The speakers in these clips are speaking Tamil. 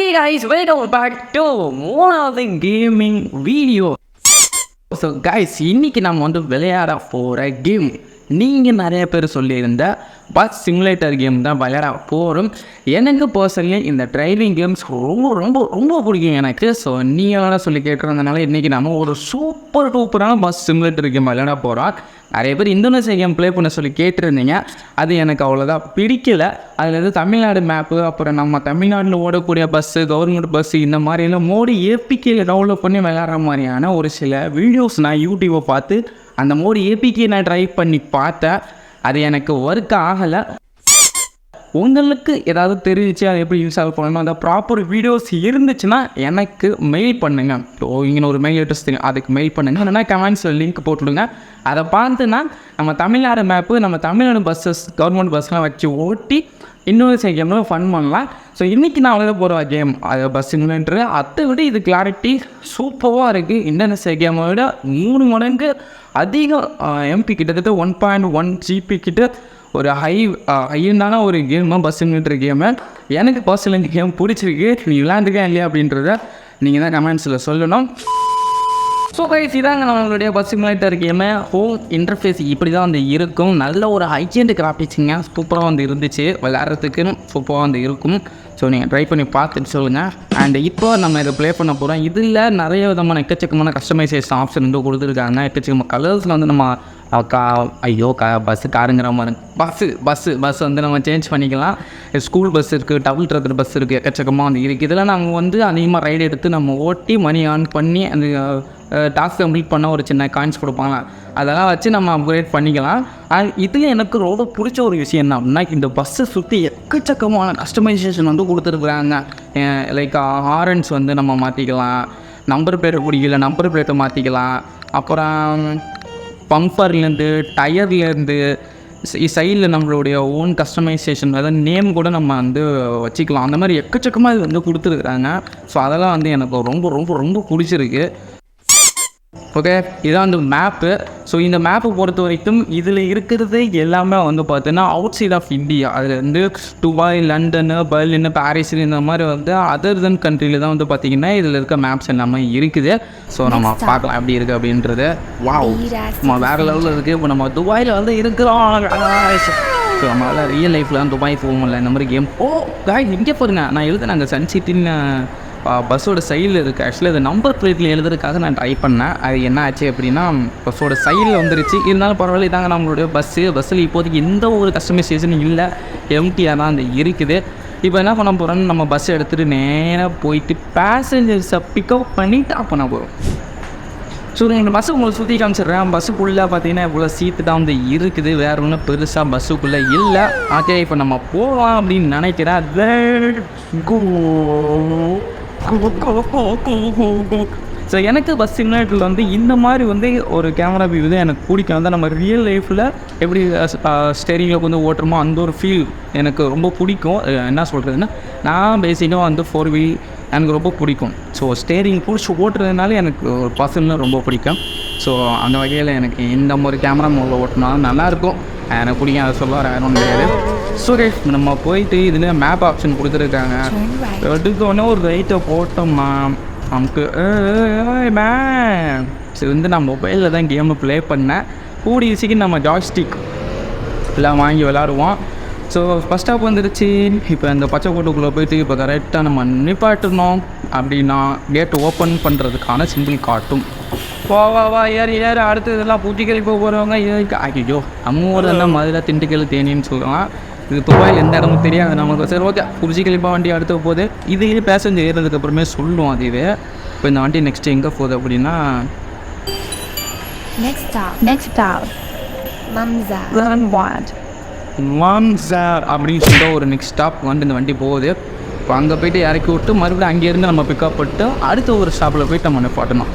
Okay guys, welcome back to one of the gaming video. So guys, இன்னைக்கு நம்ம வந்து விளையாட போகிற கேம் நீங்கள் நிறைய பேர் சொல்லியிருந்த பஸ் சிமுலேட்டர் கேம் தான் விளையாட போகிறோம். எனக்கு பர்சனலி இந்த டிரைவிங் கேம்ஸ் ரொம்ப ரொம்ப ரொம்ப பிடிக்கும் எனக்கு. ஸோ நீங்கள் சொல்லி கேட்டுறதுனால இன்றைக்கி நம்ம ஒரு சூப்பர் டூப்பரான பஸ் சிமுலேட்டர் கேம் விளையாட போகிறோம். நிறைய பேர் இந்தோனேசியா கேம் ப்ளே பண்ண சொல்லி கேட்டிருந்தீங்க. அது எனக்கு அவ்வளோதான் பிடிக்கலை. அதில் வந்து தமிழ்நாடு மேப்பு, அப்புறம் நம்ம தமிழ்நாட்டில் ஓடக்கூடிய பஸ்ஸு, கவர்மெண்ட் பஸ்ஸு, இந்த மாதிரியெல்லாம் மோடி ஏபிகேயில் டெவலப் பண்ணி விளையாடுற மாதிரியான ஒரு சில வீடியோஸ் நான் யூடியூப்பை பார்த்து அந்த மோடி ஏபிகே நான் ட்ரை பண்ணி பார்த்தேன். அது எனக்கு ஒர்க் ஆகலை. உங்களுக்கு ஏதாவது தெரிஞ்சிச்சு அதை எப்படி யூஸ் ஆக பண்ணணும், அந்த ப்ராப்பர் வீடியோஸ் இருந்துச்சுன்னா எனக்கு மெயில் பண்ணுங்கள். இங்கே ஒரு மெயில் அட்ரஸ் தெரியும், அதுக்கு மெயில் பண்ணுங்கள். இல்லைன்னா கமெண்ட்ஸில் லிங்க் போட்டுவிடுங்க. அதை பார்த்துன்னா நம்ம தமிழ்நாடு மேப்பு, நம்ம தமிழ்நாடு பஸ்ஸஸ், கவர்மெண்ட் பஸ்லாம் வச்சு ஓட்டி இன்னொரு கேம்லாம் ஃபன் பண்ணலாம். ஸோ இன்றைக்கி நான் விளையாட போகிற கேம் அது பஸ் சிமுலேட்டரு. அதை விட இது கிளாரிட்டி சூப்பராக இருக்குது. இந்தோனேசியா கேமை விட 3 மடங்கு அதிகம் எம்பி, கிட்டத்தட்ட 1.1 GB கிட்ட ஒரு ஹையண்டான ஒரு கேம் தான் பஸ் சிமுலேட்டர் கேமு. எனக்கு பர்சனல் இந்த கேம் பிடிச்சிருக்கு. நீ விளையாண்டுக்கேன் இல்லையா அப்படின்றத நீங்கள் தான் கமெண்ட்ஸில் சொல்லணும். ஸோ கைஸ், இதாங்க நம்மளுடைய bus simulator game. Home interface இப்படி தான் வந்து இருக்கும். நல்ல ஒரு ஹைஜெண்ட் கிராஃபிக்ஸுங்க சூப்பராக வந்து இருந்துச்சு. விளையாடுறதுக்கு சூப்பராக வந்து இருக்கும். ஸோ நீங்கள் ட்ரை பண்ணி பார்த்துட்டு சொல்லுங்கள். அண்ட் இப்போ நம்ம இதை ப்ளே பண்ண போகிறோம். இதில் நிறைய விதமான எக்கச்சக்கமான கஸ்டமைசேஷன் ஆப்ஷன் வந்து கொடுத்துருக்காங்க. எக்கச்சக்கமான கலர்ஸில் வந்து நம்ம பஸ்ஸு காருங்கிற மாதிரி பஸ் வந்து நம்ம சேஞ்ச் பண்ணிக்கலாம். ஸ்கூல் பஸ் இருக்குது, டபுள் ட்ரக்கர் பஸ் இருக்குது, எக்கச்சக்கமாக வந்து இருக்குது. இதெல்லாம் நாங்கள் வந்து அதிகமாக ரைடு எடுத்து நம்ம ஓட்டி மணி ஆன் பண்ணி அந்த டாஸ்க் கம்ப்ளீட் பண்ண ஒரு சின்ன காயின்ஸ் கொடுப்பாங்க. அதெல்லாம் வச்சு நம்ம அப்கிரேட் பண்ணிக்கலாம். இதில் எனக்கு ரொம்ப பிடிச்ச ஒரு விஷயம் என்ன அப்படின்னா, இந்த பஸ்ஸை சுற்றி எக்கச்சக்கமான கஸ்டமைசேஷன் வந்து கொடுத்துருக்குறாங்க. லைக் ஹாரன்ஸ் வந்து நம்ம மாற்றிக்கலாம், நம்பர் பிளேட்டை பிடிக்கல நம்பர் பிளேட்டை மாற்றிக்கலாம், அப்புறம் பம்பர்லேருந்து டயர்லேருந்து சைடில் நம்மளுடைய ஓன் கஸ்டமைசேஷன், அதாவது நேம் கூட நம்ம வந்து வச்சுக்கலாம். அந்த மாதிரி எக்கச்சக்கமாக இது வந்து கொடுத்துருக்குறாங்க. ஸோ அதெல்லாம் வந்து எனக்கு ரொம்ப ரொம்ப ரொம்ப பிடிச்சிருக்கு. ஓகே, இதுதான் அந்த மேப்பு. ஸோ இந்த மேப்பை பொறுத்த வரைக்கும் இதில் இருக்கிறது எல்லாமே வந்து பார்த்தீங்கன்னா அவுட் சைட் ஆஃப் இந்தியா. அதில் வந்து துபாய், லண்டனு, பெர்லின், பாரிஸ் இந்த மாதிரி வந்து அதர் தென் கண்ட்ரியில் தான் வந்து பார்த்திங்கன்னா இதில் இருக்க மேப்ஸ் எல்லாமே இருக்குது. ஸோ நம்ம பார்க்கலாம் எப்படி இருக்குது அப்படின்றது. வாவ், நம்ம வேறு லெவலில் இருக்குது. இப்போ நம்ம துபாயில் வந்து இருக்கிறோம். ஸோ நம்மளால் ரியல் லைஃப்பில் தான் துபாய் போகல இந்த மாதிரி கேம். காய் இங்கே பாருங்க, நான் எழுதுனாங்க சன் சிட்டின்னு பஸ்ஸோட சைடில் இருக்குது. ஆக்சுவலி அது நம்பர் பிளேட்டில் எழுதுறதுக்காக நான் ட்ரை பண்ணேன். அது என்ன ஆச்சு அப்படின்னா பஸ்ஸோட சைடில் வந்துருச்சு. இருந்தாலும் பரவாயில்ல, இதாங்க நம்மளுடைய பஸ்ஸில் இப்போதைக்கு எந்த ஒரு கஸ்டமைசேஷனும் இல்லை, எம்டியாக தான் அந்த இருக்குது. இப்போ என்ன பண்ண போகிறோன்னு, நம்ம பஸ்ஸை எடுத்துகிட்டு நேராக போயிட்டு பேசஞ்சர்ஸை பிக்கப் பண்ணி டாப் பண்ண போகிறோம். ஸோ இந்த பஸ்ஸு உங்களுக்கு சுற்றி காமிச்சிடுறேன். பஸ்ஸுக்குள்ளே பார்த்தீங்கன்னா இவ்வளோ சீட்டு தான் வந்து இருக்குது, வேறு ஒன்றும் பெருசாக பஸ்ஸுக்குள்ளே இல்லை. ஓகே, இப்போ நம்ம போகலாம் அப்படின்னு நினைக்கிறேன். ஸோ எனக்கு பஸ் சிமுலேட்டரில் வந்து இந்த மாதிரி வந்து ஒரு கேமரா வியூ தான் எனக்கு பிடிக்கும். வந்து நம்ம ரியல் லைஃப்பில் எப்படி ஸ்டேரிங்கில் வந்து ஓட்டுறோமோ அந்த ஒரு ஃபீல் எனக்கு ரொம்ப பிடிக்கும். என்ன சொல்கிறதுன்னா, நான் பேசிக்காக வந்து 4 வீல் எனக்கு ரொம்ப பிடிக்கும். ஸோ ஸ்டேரிங் பிடிச்சி ஓட்டுறதுனால எனக்கு ஒரு பர்சனலாக ரொம்ப பிடிக்கும். ஸோ அந்த வகையில் எனக்கு இந்த மாதிரி கேமரா மோடில் ஓட்டினாலும் நல்லாயிருக்கும். எனக்கு பிடிக்கும், அதை சொல்ல வேறு ஒன்றும் கிடையாது. ஸோ நம்ம போயிட்டு இதில் மேப் ஆப்ஷன் கொடுத்துருக்காங்க. எடுத்தோடனே ஒரு ரைட்டை போட்டோம்மா நமக்கு மேம். சரி வந்து நான் மொபைலில் தான் கேமை ப்ளே பண்ணேன். கூடிய சீக்கிரம் நம்ம ஜாய்ஸ்டிக் எல்லாம் வாங்கி விளாடுவோம். ஸோ ஃபஸ்ட் ஸ்டாப் வந்துடுச்சு. இப்போ இந்த பச்சை கோட்டுக்குள்ளே போயிட்டு இப்போ கரெக்டாக நம்ம நிப்பாட்டணும் அப்படின்னா கேட் ஓப்பன் பண்ணுறதுக்கான சிம்பிள் காட்டும். வா ஏறு அடுத்து இதெல்லாம் பூச்சிக்கறி போக போகிறவங்க ஐயோ நம்ம ஊர் என்ன மதுரை, திண்டுக்கல், தேனின்னு சொல்லலாம். இது துபாயில் எந்த இடமும் தெரியாது நமக்கு. சரி ஓகே, பூச்சிக்கலிப்பா வண்டி அடுத்த போகுது. இது பேசஞ்சர் ஏறதுக்கு அப்புறமே சொல்லுவோம் அதுவே. இப்போ இந்த வண்டி நெக்ஸ்ட்டு எங்கே போகுது அப்படின்னா மம்சார் அப்படின்னு சொல்லிட்டு ஒரு நெக்ஸ்ட் ஸ்டாப் வந்து இந்த வண்டி போகுது. இப்போ அங்கே போய்ட்டு இறக்கி விட்டு மறுபடியும் அங்கேருந்து நம்ம பிக்கப் பண்ணிட்டு அடுத்த ஒரு ஸ்டாப்பில் போய்ட்டு நம்ம நிப்பாட்டணும்.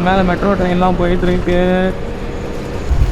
மேலே மெட்ரோ ட்ரெயின்லாம் போயிட்டுருக்கு.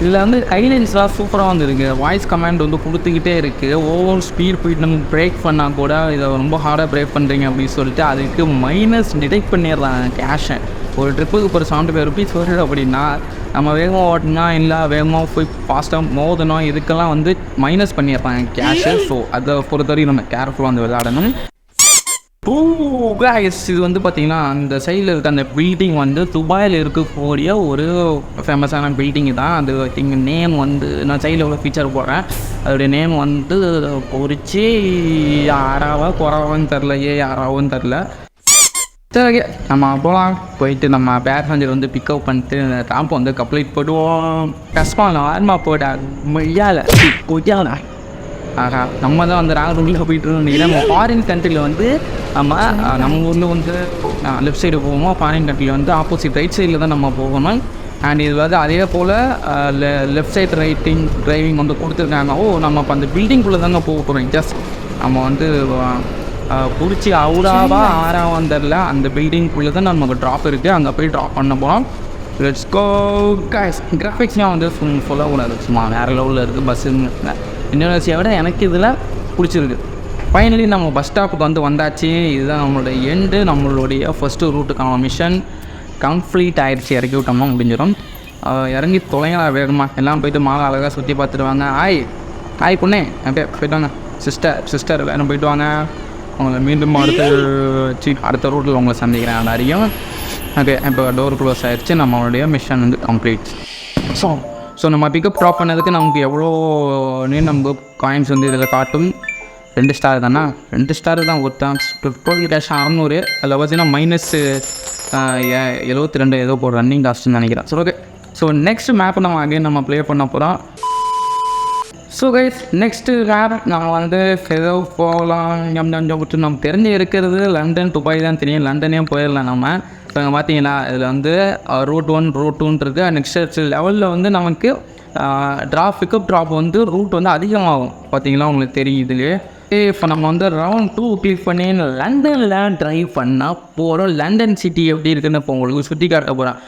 இதில் வந்து கைலன்ஸ்லாம் சூப்பராக வந்துருக்கு. வாய்ஸ் கமாண்ட் வந்து கொடுத்துக்கிட்டே இருக்குது. ஓவர் ஸ்பீட் போயிட்டு நம்ம பிரேக் பண்ணால் கூட இதை ரொம்ப ஹார்டாக பிரேக் பண்ணுறீங்க அப்படின்னு சொல்லிட்டு அதுக்கு மைனஸ் டிடெக்ட் பண்ணிடுறாங்க கேஷை. ஒரு ட்ரிப்புக்கு இப்போ ₹75 வருது அப்படின்னா நம்ம வேகமாக ஓட்டினா இல்லை வேகமாக போய் ஃபாஸ்ட்டாக மோதணும், இதுக்கெல்லாம் வந்து மைனஸ் பண்ணிடுறாங்க கேஷு. ஸோ அதை பொறுத்தவரைக்கும் நம்ம கேர்ஃபுல்லாக வந்து விளையாடணும். guys, இது வந்து பார்த்தீங்கன்னா அந்த சைடில் இருக்க அந்த பில்டிங் வந்து துபாயில் இருக்கக்கூடிய ஒரு ஃபேமஸான பில்டிங் தான். அது திங்க நேம் வந்து நான் சைடில் உள்ள ஃபீச்சர் போடுறேன். அதோடைய நேம் வந்து பொறிச்சு யாராவா குறவான்னு தெரில, யாராவும் தெரில. சரி ஓகே, நம்ம போகலாம். போயிட்டு நம்ம பேசஞ்சர் வந்து பிக்கப் பண்ணிட்டு டாம்பை வந்து கம்ப்ளீட் போடுவோம். கஷ்டம் ஆர்மா போட முடியாத கொய்யால. ஆகா, நம்ம தான் அந்த ரூமில் போயிட்டு இருந்தோம். நம்ம ஃபாரின் கண்ட்ரியில் வந்து நம்ம ஊரில் வந்து லெஃப்ட் சைடு போவோம். ஃபாரின் கண்ட்ரியில் வந்து ஆப்போசிட் ரைட் சைடில் தான் நம்ம போகணும். அண்ட் இது வந்து அதே போல் லெஃப்ட் சைட் டிரைவிங் வந்து கொடுத்துருக்காங்க. நம்ம இப்போ அந்த பில்டிங்குள்ளே தாங்க போக போகிறோம். ஜஸ்ட் நம்ம வந்து பிடிச்சி அவுடாவா ஆறாவும் தெரில, அந்த பில்டிங்குள்ளே தான் நமக்கு ட்ராப் இருக்குது. அங்கே போய் ட்ராப் பண்ண போகிறோம். Let's go guys. கிராஃபிக்ஸ்லாம் வந்து ஃபுல்லாக கூடாது, சும்மா வேறு லெவலில் இருக்குது. பஸ்ஸுன்னு இந்தோனேசியாவை விட எனக்கு இதில் பிடிச்சிருக்கு. ஃபைனலி நம்ம பஸ் ஸ்டாப்புக்கு வந்து வந்தாச்சு. இதுதான் நம்மளுடைய எண்டு. நம்மளுடைய ஃபஸ்ட்டு ரூட்டுக்கான மிஷன் கம்ப்ளீட் ஆகிடுச்சு. இறக்கி விட்டோம்னா முடிஞ்சிடும். இறங்கி தொலைங்களா வேகமா. எல்லாம் போய்ட்டு மாலை அழகாக சுற்றி பார்த்துருவாங்க. ஆய் பொண்ணே அப்படியே போய்ட்டு வாங்க. சிஸ்டர் வேணும் போய்ட்டு வாங்க. அவங்கள மீண்டும் அடுத்த ரூட்டில் உங்களை சந்திக்கிறேன் எல்லாரையும். ஓகே, இப்போ டோர் க்ளோஸ் ஆகிடுச்சு. நம்மளுடைய மிஷன் வந்து கம்ப்ளீட். ஸோ நம்ம பிக்கப் ட்ராப் பண்ணதுக்கு நமக்கு எவ்வளோன்னு நம்ம காயின்ஸ் வந்து இதில் காட்டும். 2 ஸ்டார் தானே, 2 ஸ்டார் தான் ஒருத்தான். Petrol cash 600. அதில் பார்த்தீங்கன்னா -72 ஏதோ போடுற ரன்னிங் காஸ்ட்டுன்னு நினைக்கிறேன். ஸோ ஓகே, ஸோ நெக்ஸ்ட் மேப்பை நம்ம ப்ளே பண்ண போகிறோம். ஸோ கைஸ், நெக்ஸ்ட்டு மேப் நான் வந்து ஏதோ போகலாம். நம்ம தெரிஞ்சு இருக்கிறது லண்டன், துபாய் தான் தெரியும். லண்டனே போயிடலாம் நம்ம. இப்போ இங்கே பார்த்தீங்கன்னா இதில் வந்து ரூட் 1 ரூட் 2ன்றது. நெக்ஸ்ட் லெவலில் வந்து நமக்கு பிக்கப் ட்ராப் வந்து ரூட் வந்து அதிகமாகும். பார்த்தீங்களா, உங்களுக்கு தெரியும் இதுலேயே. இப்போ நம்ம வந்து ரவுண்ட் 2 கிளிக் பண்ணி லண்டனில் ட்ரைவ் பண்ணால் போகிறோம். லண்டன் சிட்டி எப்படி இருக்குன்னு இப்போ உங்களுக்கு சுற்றி காட்ட போகிறேன்.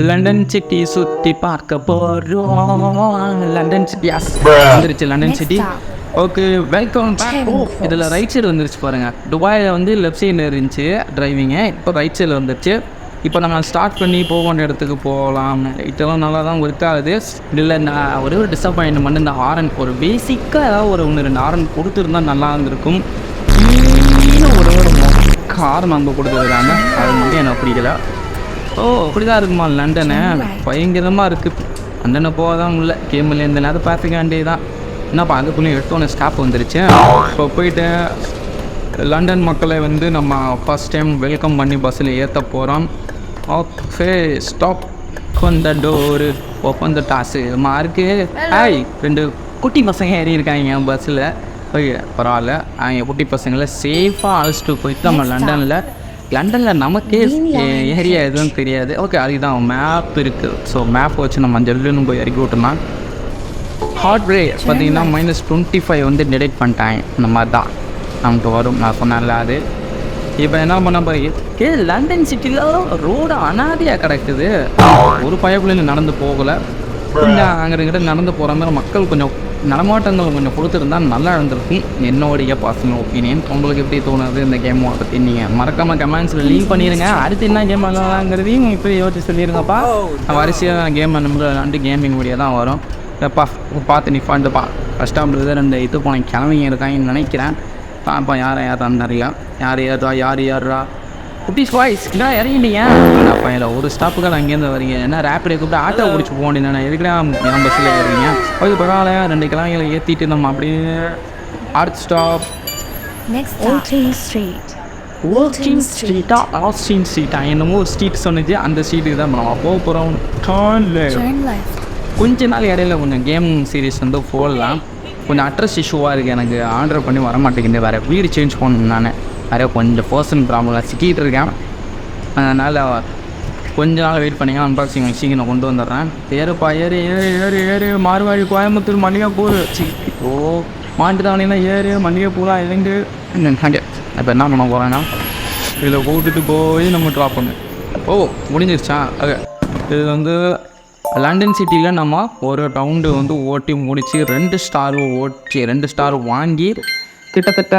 லண்டன் சிட்டி சுற்றி பார்க்க போகிறோம். லண்டன் சிட்டி வந்துருச்சு. London city. Okay, welcome back. இதில் ரைட் சைடு வந்துருச்சு பாருங்கள். துபாயில் வந்து லெஃப்ட் சைடில் இருந்துச்சு டிரைவிங்கு, இப்போ ரைட் சைடில் வந்துருச்சு. இப்போ நம்ம ஸ்டார்ட் பண்ணி போக வேண்டிய இடத்துக்கு போகலாம். இதெல்லாம் நல்லா தான் ஒர்க் ஆகுது. இதில் நான் ஒரே ஒரு டிசப்பாயின்மெண்ட், இந்த ஹாரன் ஒரு பேசிக்காக ஏதாவது ஒரு 1-2 ஹாரன் கொடுத்துருந்தா நல்லா இருந்திருக்கும். ஒரு ஹாரன் நம்ம கொடுத்துருக்காங்க, அது மட்டும் எனக்கு பிடிக்கல. அப்படி தான் இருக்குமா லண்டனு? பயங்கரமாக இருக்குது. லண்டனை போக தான் முடியல. கேமில் இந்த நேரத்தை பார்த்துக்க வேண்டியது தான். என்னப்பா அதுக்குள்ளே எடுத்தோன்னே ஸ்டாப் வந்துருச்சு. இப்போ போயிட்டு லண்டன் மக்களை வந்து நம்ம ஃபஸ்ட் டைம் வெல்கம் பண்ணி பஸ்ஸில் ஏற்ற போகிறோம். Okay, stop open the door, open the டாஸு mark. 2 குட்டி பசங்க ஏறி இருக்காங்க பஸ்ஸில். ஓகே, பரவாயில்ல. அவங்க குட்டி பசங்களை சேஃபாக அழைச்சிட்டு போயிட்டு நம்ம லண்டனில் நமக்கே ஏரியா எதுவும் தெரியாது. ஓகே, அதுதான் மேப் இருக்குது. ஸோ மேப் வச்சு நம்ம ஜல்லுன்னு போய் இறக்கி விட்டோம்னா ஹார்ட் ரேட் பார்த்தீங்கன்னா -25 வந்து டிடெக்ட் பண்ணிட்டாங்க. இந்த மாதிரி தான் நமக்கு வரும். நான் சொன்னேன்ல அது. இப்போ என்ன பண்ண போய் லண்டன் சிட்டியில் ரோடு அனாதையாக கிடக்குது. ஒரு பயக்குள்ளே நடந்து போகலை. கொஞ்சம் அங்கிட்ட நடந்து போகிற மாதிரி மக்கள் கொஞ்சம் நடமாட்டங்கள் கொஞ்சம் கொடுத்துருந்தா நல்லா இருந்திருக்கும். என்னோடைய பர்சனல் ஒப்பீனியன். உங்களுக்கு எப்படி தோணுது இந்த கேமை பற்றி? நீங்கள் மறக்காமல் கமெண்ட்ஸில் லீவ் பண்ணிடுங்க. அடுத்து என்ன கேம் விளாட்லாங்கிறதையும் இப்போ யோசிச்சு சொல்லிடுங்கப்பா. வரிசையாக கேம் நம்மளுக்கு கேமிங் வீடியோ தான் வரும். எப்பா பார்த்து நிற்பாண்டுப்பா. ஃபஸ்ட் ஸ்டாப்பில் 2 இது போன கிளம்பிங்க இருக்காங்கன்னு நினைக்கிறேன். அப்போ யார் நிறையா யாரா குட்டிஸ் வாய்ஸ் என்ன இறங்கிட்டீங்க? அப்போ இல்லை ஒரு ஸ்டாப்புக்காக அங்கேருந்து வரீங்க. என்ன ரேப்பிடை கூப்பிட்டு ஆட்டோ பிடிச்சி போக வேண்டியது. நான் எதுக்குடா என் பஸ்ஸில் ஏறுறீங்க? அது பரவாயில்ல, 2 கிழமைகளை ஏற்றிட்டு நம்ம அப்படியே அடுத்த ஸ்டாப் ஆஸ்டின் ஸ்ட்ரீட்டா என்னமோ ஒரு ஸ்ட்ரீட் சொன்னிச்சு. அந்த ஸ்ட்ரீட்டுக்கு தான் நம்ம போக போகிறோம். கொஞ்ச நாள் இடையில கொஞ்சம் கேம் சீரிஸ் வந்து போடலாம். கொஞ்சம் அட்ரஸ் இஷ்யூவாக இருக்குது. எனக்கு ஆர்டர் பண்ணி வர மாட்டேங்குது. வேறு வீடு சேஞ்ச் பண்ணணும். நான் வேறு கொஞ்சம் பர்சனல் ப்ராப்ளம் சிக்கிட்டு இருக்கேன். அதனால் கொஞ்ச நாள் வெயிட் பண்ணிங்க. அன்பாக்சிங் சீக்கிரம் கொண்டு வந்துடுறேன். ஏறுப்பா ஏறு மார்வாடி கோயம்புத்தூர் மல்லிகைப்பூர். மாட்டுத்தாவணினா ஏறு மல்லிகைப்பூலாம் இறங்கு. இப்போ என்ன பண்ண போகிறேன்னா இதில் கூட்டிட்டு போய் நம்ம ட்ராப் பண்ணு. முடிஞ்சிருச்சா? ஓகே, இது வந்து லண்டன் சிட்டியில் நம்ம ஒரு ரவுண்டு வந்து ஓட்டி முடித்து 2 ஸ்டார் வாங்கி கிட்டத்தட்ட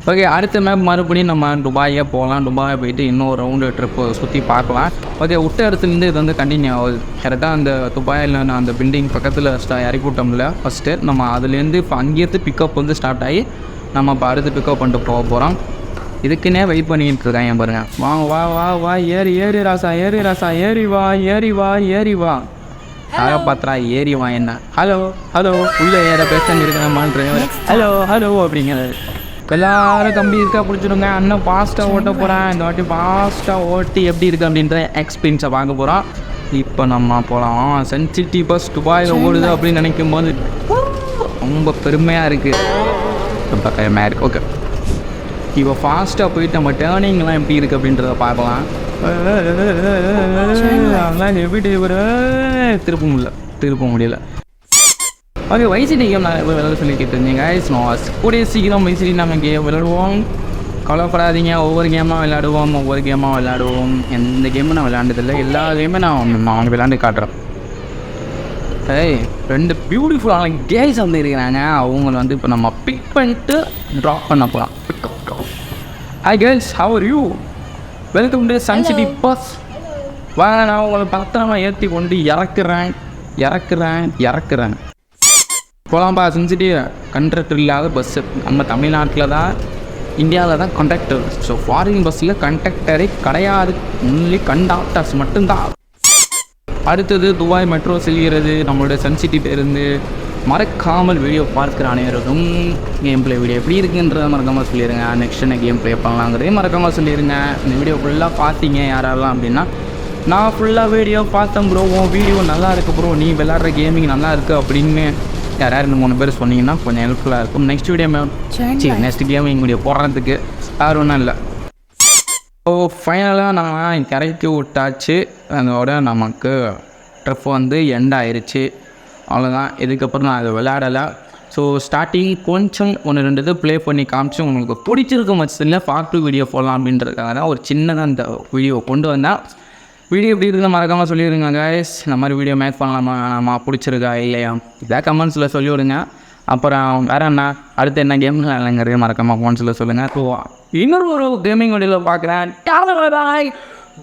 ஓகே அடுத்த மேப் மறுபடியும் நம்ம துபாயே போகலாம். துபாயை போயிட்டு இன்னொரு ரவுண்டு ட்ரிப்பு சுற்றி பார்க்கலாம். ஓகே, விட்ட இடத்துலேருந்து இது வந்து கண்டினியூ ஆகுது. கரெக்டாக அந்த துபாயில் நான் அந்த பில்டிங் பக்கத்தில் இறக்கி விட்டோம்ல ஃபஸ்ட்டு. நம்ம அதுலேருந்து இப்போ அங்கேயிருந்து பிக்கப் வந்து ஸ்டார்ட் ஆகி நம்ம இப்போ அடுத்து பிக்கப் பண்ணிட்டு போக போகிறோம். இதுக்குன்னே வெயிட் பண்ணிக்கிட்டு இருக்காங்க பாருங்க. வா வா வா வா ஏறி ராசா ஏறி வா யாரை பாத்திரா ஏறி வா என்ன ஹலோ உள்ளே ஏற பேச இருக்கிறேன் ஹலோ அப்படிங்கிறது. எல்லாரும் கம்பி இருக்கா பிடிச்சிடுங்க. அண்ணன் ஃபாஸ்ட்டாக ஓட்ட போகிறேன். இந்த வாட்டி ஃபாஸ்ட்டாக ஓட்டி எப்படி இருக்குது அப்படின்ற எக்ஸ்பீரியன்ஸை பார்க்க போகிறோம். இப்போ நம்ம போகலாம். சென்சிட்டி பஸ் துபாயில் ஓடுது அப்படின்னு நினைக்கும் போது ரொம்ப பெருமையாக இருக்குது. ரொம்ப பெருமையாக இருக்குது. ஓகே, இப்போ ஃபாஸ்ட்டாக போயிட்டு நம்ம டேர்னிங்லாம் எப்படி இருக்குது அப்படின்றத பார்க்கலாம். அதெல்லாம் எப்படி திருப்ப முடியல. ஓகே, வைசிடி கேம் நான் விளையாட சொல்லிக்கிட்டு இருந்தேங்க. கூடிய சீக்கிரம் வைசிடி நம்ம கேம் விளையாடுவோம். கவலைப்படாதீங்க. ஒவ்வொரு கேமாக விளையாடுவோம். எந்த கேமும் நான் விளையாண்டதில்லை. எல்லா கேமும் நான் விளையாண்டு காட்டுறேன். ரெண்டு பியூட்டிஃபுல்லான கேஸ் வந்து இருக்கிறாங்க. அவங்கள வந்து இப்போ நம்ம பிக் பண்ணிட்டு ட்ராப் பண்ண போகலாம். Hi girls, how are you? Welcome to Sun City bus. வாங்க, நான் உங்களை பத்திரமா ஏற்றி கொண்டு இறக்குறேன். போகலாம்ப்பா. சன் சிட்டி கண்டக்டர் இல்லாத பஸ்ஸு. நம்ம தமிழ்நாட்டில் தான், இந்தியாவில் தான் கண்டக்டர். ஸோ ஃபாரின் பஸ்ஸில் கண்டக்டரே கிடையாது. ஒன்லி கண்டக்டர்ஸ் மட்டும்தான். அடுத்தது துபாய் மெட்ரோ செல்கிறது. நம்மளோட சன் சிட்டி பேருந்து. மறக்காமல் வீடியோ பார்க்குற அனைவருக்கும் கேம் ப்ளே வீடியோ எப்படி இருக்குன்றதை மறக்காமல் சொல்லிடுங்க. நெக்ஸ்ட் என்ன கேம் ப்ளே பண்ணலாங்கிறதையும் மறக்காமல் சொல்லிடுங்க. இந்த வீடியோ ஃபுல்லாக பார்த்தீங்க யாரெல்லாம் அப்படின்னா, நான் ஃபுல்லாக வீடியோ பார்த்தேன் ப்ரோ, உன் வீடியோ நல்லா இருக்குது ப்ரோ, நீ விளாட்ற கேமிங் நல்லா இருக்குது அப்படின்னு யாராவது 2-3 பேர் சொன்னீங்கன்னா கொஞ்சம் ஹெல்ப்ஃபுல்லாக இருக்கும். நெக்ஸ்ட் கேமிங் வீடியோ போடுறதுக்கு யாரும் ஒன்றும் இல்லை. ஸோ ஃபைனலாக நான் கரைக்கு விட்டாச்சு. அதோட நமக்கு ட்ரிப் வந்து எண்ட் ஆயிடுச்சு. அவ்வளோதான். இதுக்கப்புறம் நான் அதை விளையாடலை. ஸோ ஸ்டார்டிங் கொஞ்சம் 1-2 இது ப்ளே பண்ணி காமிச்சு உங்களுக்கு பிடிச்சிருக்க பட்சத்தில் பார்ட் 2 வீடியோ போடலாம் அப்படின்றதுக்காக தான் ஒரு சின்னதாக இந்த வீடியோ கொண்டு வந்தேன். வீடியோ எப்படி இருக்குன்னு மறக்காமல் சொல்லிடுங்க கைஸ். இந்த மாதிரி வீடியோ மேக் பண்ணலாமா, பிடிச்சிருக்கா இல்லையா, இதாக கமெண்ட்ஸில் சொல்லிவிடுங்க. அப்புறம் வேறு என்ன, அடுத்து என்ன கேம் இல்லைங்கிறதையும் மறக்காமல் கமெண்ட்ஸில் சொல்லுங்கள். ஸோ இன்னொரு கேமிங் வீடியோவில் பார்க்குறேன்.